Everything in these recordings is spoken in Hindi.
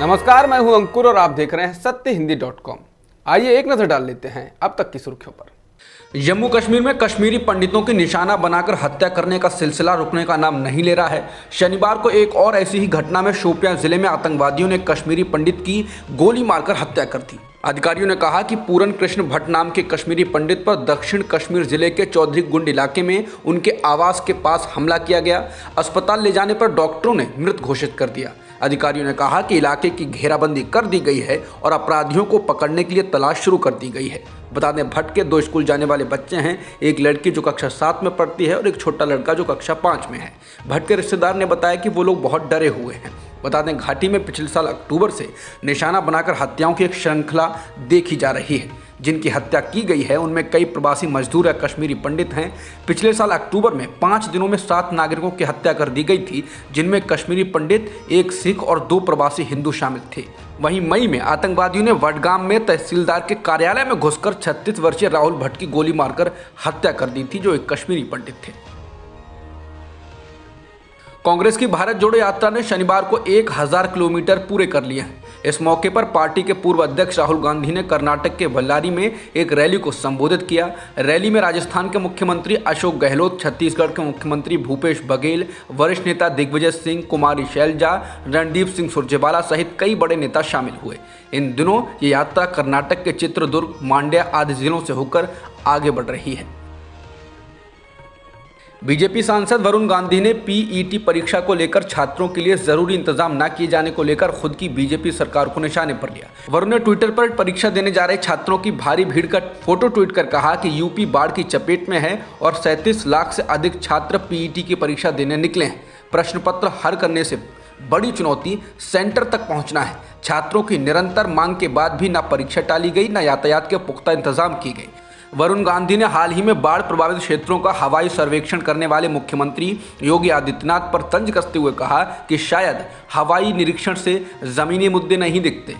नमस्कार, मैं हूं अंकुर और आप देख रहे हैं सत्यहिंदी.com। आइए एक नजर डाल लेते हैं अब तक की सुर्खियों पर। जम्मू कश्मीर में कश्मीरी पंडितों की निशाना बनाकर हत्या करने का सिलसिला रुकने का नाम नहीं ले रहा है। शनिवार को एक और ऐसी ही घटना में शोपियां जिले में आतंकवादियों ने कश्मीरी पंडित की गोली मारकर हत्या कर दी। अधिकारियों ने कहा कि पूरन कृष्ण भट्ट नाम के कश्मीरी पंडित पर दक्षिण कश्मीर जिले के चौधरी गुंड इलाके में उनके आवास के पास हमला किया गया। अस्पताल ले जाने पर डॉक्टरों ने मृत घोषित कर दिया। अधिकारियों ने कहा कि इलाके की घेराबंदी कर दी गई है और अपराधियों को पकड़ने के लिए तलाश शुरू कर दी गई है। बता दें, भट्ट के 2 स्कूल जाने वाले बच्चे हैं, एक लड़की जो कक्षा 7 में पढ़ती है और एक छोटा लड़का जो कक्षा 5 में है। भट्ट के रिश्तेदार ने बताया कि वो लोग बहुत डरे हुए हैं। बता दें, घाटी में पिछले साल अक्टूबर से निशाना बनाकर हत्याओं की एक श्रृंखला देखी जा रही है। जिनकी हत्या की गई है उनमें कई प्रवासी मजदूर या कश्मीरी पंडित हैं। पिछले साल अक्टूबर में 5 दिनों में 7 नागरिकों की हत्या कर दी गई थी, जिनमें कश्मीरी पंडित, एक सिख और 2 प्रवासी हिंदू शामिल थे। वहीं मई में आतंकवादियों ने वडगाम में तहसीलदार के कार्यालय में घुसकर 36 वर्षीय राहुल भट्ट की गोली मारकर हत्या कर दी थी, जो एक कश्मीरी पंडित थे। कांग्रेस की भारत जोड़ो यात्रा ने शनिवार को 1000 किलोमीटर पूरे कर लिए हैं। इस मौके पर पार्टी के पूर्व अध्यक्ष राहुल गांधी ने कर्नाटक के बल्लारी में एक रैली को संबोधित किया। रैली में राजस्थान के मुख्यमंत्री अशोक गहलोत, छत्तीसगढ़ के मुख्यमंत्री भूपेश बघेल, वरिष्ठ नेता दिग्विजय सिंह, कुमारी शैलजा, रणदीप सिंह सुरजेवाला सहित कई बड़े नेता शामिल हुए। इन दिनों ये यात्रा कर्नाटक के चित्रदुर्ग, मांड्या आदि जिलों से होकर आगे बढ़ रही है। बीजेपी सांसद वरुण गांधी ने पीईटी परीक्षा को लेकर छात्रों के लिए जरूरी इंतजाम न किए जाने को लेकर खुद की बीजेपी सरकार को निशाने पर लिया। वरुण ने ट्विटर पर परीक्षा देने जा रहे छात्रों की भारी भीड़ का फोटो ट्वीट कर कहा कि यूपी बाढ़ की चपेट में है और 37 लाख से अधिक छात्र पीईटी की परीक्षा देने निकले हैं। प्रश्न पत्र हल करने से बड़ी चुनौती सेंटर तक पहुंचना है। छात्रों की निरंतर मांग के बाद भी न परीक्षा टाली गई, न यातायात के पुख्ता इंतजाम किए गए। वरुण गांधी ने हाल ही में बाढ़ प्रभावित क्षेत्रों का हवाई सर्वेक्षण करने वाले मुख्यमंत्री योगी आदित्यनाथ पर तंज कसते हुए कहा कि शायद हवाई निरीक्षण से जमीनी मुद्दे नहीं दिखते।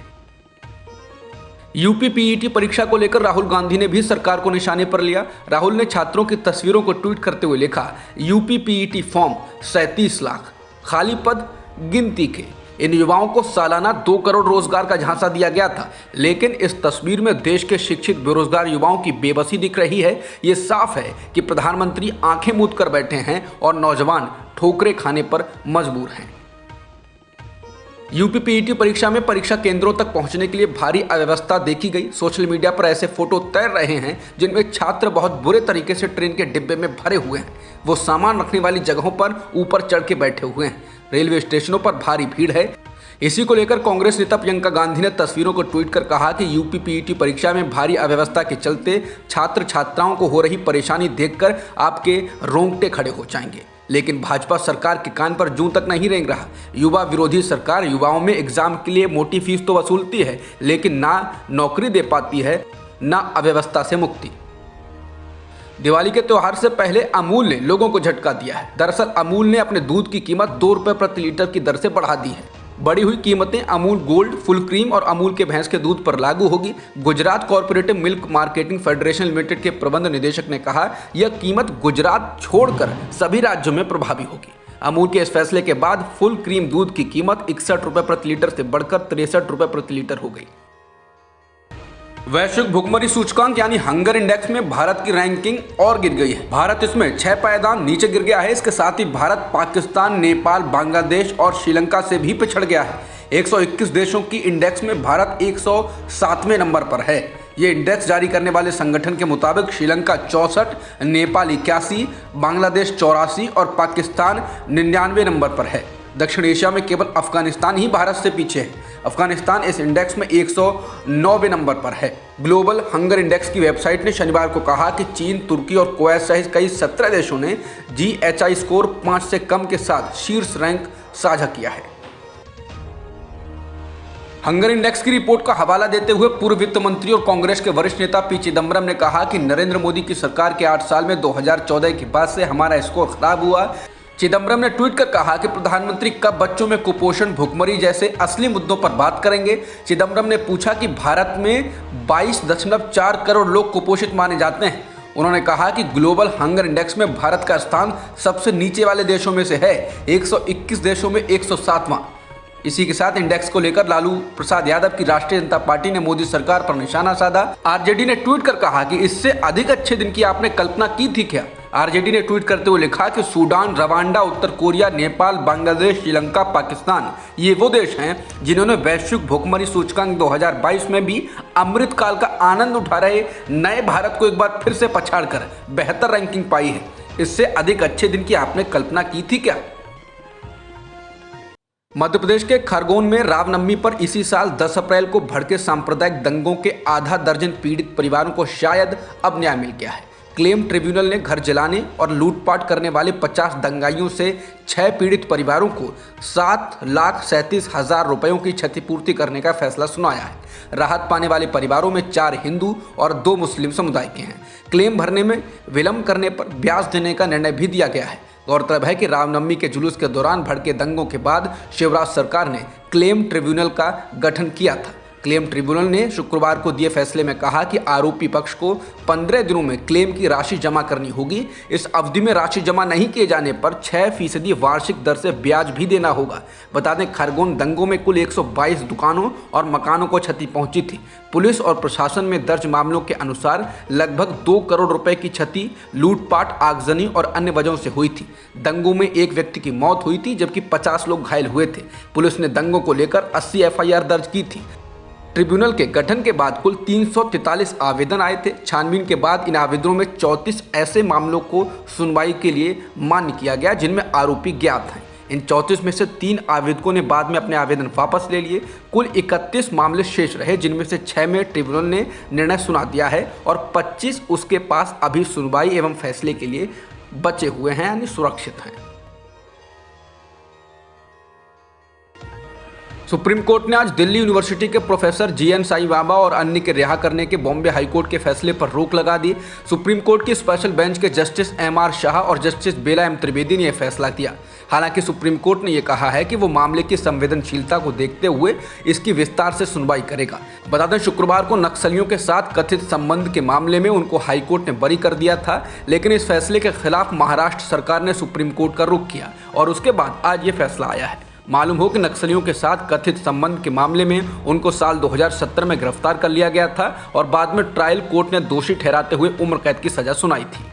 यूपी पीईटी परीक्षा को लेकर राहुल गांधी ने भी सरकार को निशाने पर लिया। राहुल ने छात्रों की तस्वीरों को ट्वीट करते हुए लिखा, यूपी पीईटी फॉर्म 37 लाख, खाली पद गिनती के। इन युवाओं को सालाना 2 करोड़ रोजगार का झांसा दिया गया था, लेकिन इस तस्वीर में देश के शिक्षित बेरोजगार युवाओं की बेबसी दिख रही है। ये साफ है कि प्रधानमंत्री आंखें मूंद कर बैठे हैं और नौजवान ठोकरें खाने पर मजबूर हैं। यूपी पीईटी परीक्षा में परीक्षा केंद्रों तक पहुंचने के लिए भारी अव्यवस्था देखी गई। सोशल मीडिया पर ऐसे फोटो तैर रहे हैं जिनमें छात्र बहुत बुरे तरीके से ट्रेन के डिब्बे में भरे हुए हैं। वो सामान रखने वाली जगहों पर ऊपर चढ़ के बैठे हुए हैं। रेलवे स्टेशनों पर भारी भीड़ है। इसी को लेकर कांग्रेस नेता प्रियंका गांधी ने तस्वीरों को ट्वीट कर कहा कि यूपी पीईटी परीक्षा में भारी अव्यवस्था के चलते छात्र छात्राओं को हो रही परेशानी देखकर आपके रोंगटे खड़े हो जाएंगे। लेकिन भाजपा सरकार के कान पर जूं तक नहीं रेंग रहा। युवा विरोधी सरकार युवाओं में एग्जाम के लिए मोटी फीस तो वसूलती है, लेकिन ना नौकरी दे पाती है, ना अव्यवस्था से मुक्ति। दिवाली के त्योहार से पहले अमूल ने लोगों को झटका दिया है। दरअसल अमूल ने अपने दूध की कीमत 2 रुपये प्रति लीटर की दर से बढ़ा दी है। बढ़ी हुई कीमतें अमूल गोल्ड, फुल क्रीम और अमूल के भैंस के दूध पर लागू होगी। Gujarat corporative milk marketing federation limited के प्रबंध निदेशक ने कहा, यह कीमत गुजरात छोड़कर सभी राज्यों में प्रभावी होगी। अमूल के इस फैसले के बाद फुल क्रीम दूध की कीमत 61 रुपये प्रति लीटर से बढ़कर 63 रुपये प्रति लीटर हो गई। वैश्विक भुखमरी सूचकांक यानी हंगर इंडेक्स में भारत की रैंकिंग और गिर गई है। भारत इसमें 6 पायदान नीचे गिर गया है। इसके साथ ही भारत पाकिस्तान, नेपाल, बांग्लादेश और श्रीलंका से भी पिछड़ गया है। 121 देशों की इंडेक्स में भारत 107वें नंबर पर है। ये इंडेक्स जारी करने वाले संगठन के मुताबिक श्रीलंका 64, नेपाल 81, बांग्लादेश 84 और पाकिस्तान 99 नंबर पर है। दक्षिण एशिया में केवल अफगानिस्तान ही भारत से पीछे है। अफगानिस्तान इस इंडेक्स में 109वें नंबर पर है। ग्लोबल हंगर इंडेक्स की वेबसाइट ने शनिवार को कहा कि चीन, तुर्की और कुवैत सहित कई 17 देशों ने GHI स्कोर 5 से कम के साथ शीर्ष रैंक साझा किया है। हंगर इंडेक्स की रिपोर्ट का हवाला देते हुए पूर्व वित्त मंत्री और कांग्रेस के वरिष्ठ नेता पी चिदम्बरम ने कहा कि नरेंद्र मोदी की सरकार के 8 साल में 2014 के बाद से हमारा स्कोर खराब हुआ। चिदम्बरम ने ट्वीट कर कहा कि प्रधानमंत्री कब बच्चों में कुपोषण, भुखमरी जैसे असली मुद्दों पर बात करेंगे। चिदम्बरम ने पूछा कि भारत में 22.4 करोड़ लोग कुपोषित माने जाते हैं। उन्होंने कहा कि ग्लोबल हंगर इंडेक्स में भारत का स्थान सबसे नीचे वाले देशों में से है, 121 देशों में 107वां। इसी के साथ इंडेक्स को लेकर लालू प्रसाद यादव की राष्ट्रीय जनता पार्टी ने मोदी सरकार पर निशाना साधा। आरजेडी ने ट्वीट कर कहा कि इससे अधिक अच्छे दिन की आपने कल्पना की थी क्या। आरजेडी ने ट्वीट करते हुए लिखा कि सूडान, रवांडा, उत्तर कोरिया, नेपाल, बांग्लादेश, श्रीलंका, पाकिस्तान ये वो देश हैं जिन्होंने वैश्विक भुखमरी सूचकांक 2022 में भी अमृतकाल का आनंद उठा रहे नए भारत को एक बार फिर से पछाड़कर बेहतर रैंकिंग पाई है। इससे अधिक अच्छे दिन की आपने कल्पना की थी क्या। मध्य प्रदेश के खरगोन में रामनवमी पर इसी साल 10 अप्रैल को भड़के सांप्रदायिक दंगों के आधा दर्जन पीड़ित परिवारों को शायद अब न्याय मिल गया है। क्लेम ट्रिब्यूनल ने घर जलाने और लूटपाट करने वाले 50 दंगाइयों से 6 पीड़ित परिवारों को 7,37,000 रुपयों की क्षतिपूर्ति करने का फैसला सुनाया है। राहत पाने वाले परिवारों में 4 हिंदू और 2 मुस्लिम समुदाय के हैं। क्लेम भरने में विलंब करने पर ब्याज देने का निर्णय भी दिया गया है। गौरतलब है कि रामनवमी के जुलूस के दौरान भड़के दंगों के बाद शिवराज सरकार ने क्लेम ट्रिब्यूनल का गठन किया था। क्लेम ट्रिब्यूनल ने शुक्रवार को दिए फैसले में कहा कि आरोपी पक्ष को 15 दिनों में क्लेम की राशि जमा करनी होगी। इस अवधि में राशि जमा नहीं किए जाने पर 6% वार्षिक दर से ब्याज भी देना होगा। बता दें, खरगोन दंगों में कुल 122 दुकानों और मकानों को क्षति पहुंची थी। पुलिस और प्रशासन में दर्ज मामलों के अनुसार लगभग 2 करोड़ रुपए की क्षति लूटपाट, आगजनी और अन्य वजहों से हुई थी। दंगों में एक व्यक्ति की मौत हुई थी जबकि 50 लोग घायल हुए थे। पुलिस ने दंगों को लेकर 80 FIR दर्ज की थी। ट्रिब्यूनल के गठन के बाद कुल 343 आवेदन आए थे। छानबीन के बाद इन आवेदनों में 34 ऐसे मामलों को सुनवाई के लिए मान्य किया गया जिनमें आरोपी ज्ञात हैं। इन 34 में से 3 आवेदकों ने बाद में अपने आवेदन वापस ले लिए। कुल 31 मामले शेष रहे जिनमें से 6 में ट्रिब्यूनल ने निर्णय सुना दिया है और 25 उसके पास अभी सुनवाई एवं फैसले के लिए बचे हुए हैं, यानी सुरक्षित हैं। सुप्रीम कोर्ट ने आज दिल्ली यूनिवर्सिटी के प्रोफेसर GN साई बाबा और अन्य के रिहा करने के बॉम्बे हाईकोर्ट के फैसले पर रोक लगा दी। सुप्रीम कोर्ट की स्पेशल बेंच के जस्टिस MR शाह और जस्टिस बेला M त्रिवेदी ने यह फैसला किया। हालांकि सुप्रीम कोर्ट ने यह कहा है कि वो मामले की संवेदनशीलता को देखते हुए इसकी विस्तार से सुनवाई करेगा। बता दें, शुक्रवार को नक्सलियों के साथ कथित संबंध के मामले में उनको हाईकोर्ट ने बरी कर दिया था, लेकिन इस फैसले के खिलाफ महाराष्ट्र सरकार ने सुप्रीम कोर्ट का रुख किया और उसके बाद आज ये फैसला आया है। मालूम हो कि नक्सलियों के साथ कथित संबंध के मामले में उनको साल 2017 में गिरफ्तार कर लिया गया था और बाद में ट्रायल कोर्ट ने दोषी ठहराते हुए उम्र कैद की सजा सुनाई थी।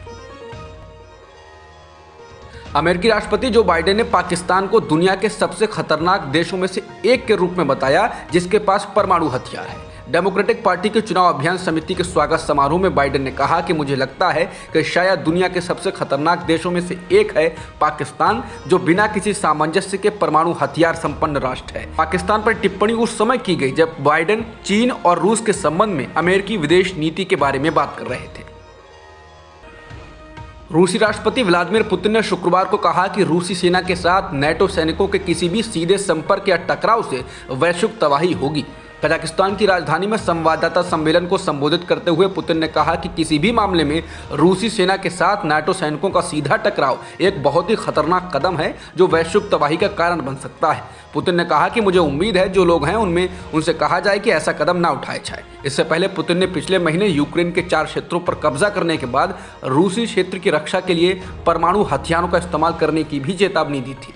अमेरिकी राष्ट्रपति जो बाइडेन ने पाकिस्तान को दुनिया के सबसे खतरनाक देशों में से एक के रूप में बताया जिसके पास परमाणु हथियार है। डेमोक्रेटिक पार्टी के चुनाव अभियान समिति के स्वागत समारोह में बाइडेन ने कहा कि मुझे लगता है कि शायद दुनिया के सबसे खतरनाक देशों में से एक है पाकिस्तान, जो बिना किसी सामंजस्य के परमाणु हथियार संपन्न राष्ट्र है। पाकिस्तान पर टिप्पणी उस समय की गई जब बाइडेन चीन और रूस के संबंध में अमेरिकी विदेश नीति के बारे में बात कर रहे थे। रूसी राष्ट्रपति व्लादिमीर पुतिन ने शुक्रवार को कहा कि रूसी सेना के साथ NATO सैनिकों के किसी भी सीधे संपर्क या टकराव से वैश्विक तबाही होगी। कजाकिस्तान की राजधानी में संवाददाता सम्मेलन को संबोधित करते हुए पुतिन ने कहा कि किसी भी मामले में रूसी सेना के साथ NATO सैनिकों का सीधा टकराव एक बहुत ही खतरनाक कदम है जो वैश्विक तबाही का कारण बन सकता है। पुतिन ने कहा कि मुझे उम्मीद है जो लोग हैं उनसे कहा जाए कि ऐसा कदम ना उठाया जाए। इससे पहले पुतिन ने पिछले महीने यूक्रेन के 4 क्षेत्रों पर कब्जा करने के बाद रूसी क्षेत्र की रक्षा के लिए परमाणु हथियारों का इस्तेमाल करने की भी चेतावनी दी थी।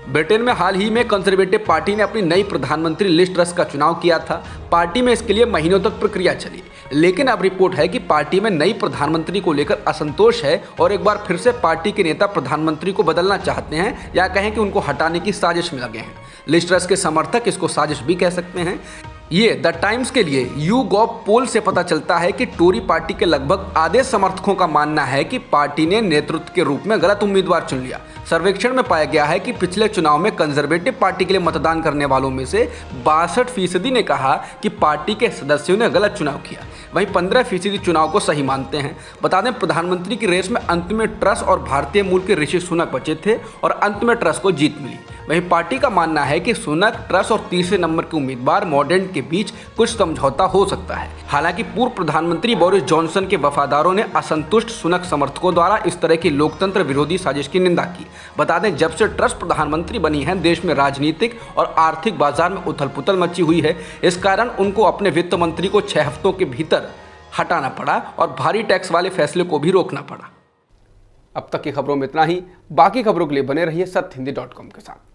ब्रिटेन में हाल ही में कंजर्वेटिव पार्टी ने अपनी नई प्रधानमंत्री लिज ट्रस का चुनाव किया था। पार्टी में इसके लिए महीनों तक प्रक्रिया चली, लेकिन अब रिपोर्ट है कि पार्टी में नई प्रधानमंत्री को लेकर असंतोष है और एक बार फिर से पार्टी के नेता प्रधानमंत्री को बदलना चाहते हैं या कहें कि उनको हटाने की साजिश में लगे हैं। लिज ट्रस के समर्थक इसको साजिश भी कह सकते हैं। ये द टाइम्स के लिए YouGov पोल से पता चलता है कि टोरी पार्टी के लगभग आधे समर्थकों का मानना है कि पार्टी ने नेतृत्व के रूप में गलत उम्मीदवार चुन लिया। सर्वेक्षण में पाया गया है कि पिछले चुनाव में कंजर्वेटिव पार्टी के लिए मतदान करने वालों में से 62% ने कहा कि पार्टी के सदस्यों ने गलत चुनाव किया, वहीं 15% चुनाव को सही मानते हैं। बता दें, प्रधानमंत्री की रेस में अंत में ट्रस और भारतीय मूल के ऋषि सुनक बचे थे और अंत में ट्रस को जीत मिली। वहीं पार्टी का मानना है कि सुनक, ट्रस और तीसरे नंबर के उम्मीदवार मॉर्डेंट के बीच कुछ समझौता हो सकता है। हालांकि पूर्व प्रधानमंत्री बोरिस जॉनसन के वफादारों ने असंतुष्ट सुनक समर्थकों द्वारा इस तरह की लोकतंत्र विरोधी साजिश की निंदा की। बता दें, जब से ट्रस प्रधानमंत्री बनी है, देश में राजनीतिक और आर्थिक बाजार में उथल पुथल मची हुई है। इस कारण उनको अपने वित्त मंत्री को 6 हफ्तों के भीतर हटाना पड़ा और भारी टैक्स वाले फैसले को भी रोकना पड़ा। अब तक की खबरों में इतना ही। बाकी खबरों के लिए बने रहिए सत्यहिंदी.com के साथ।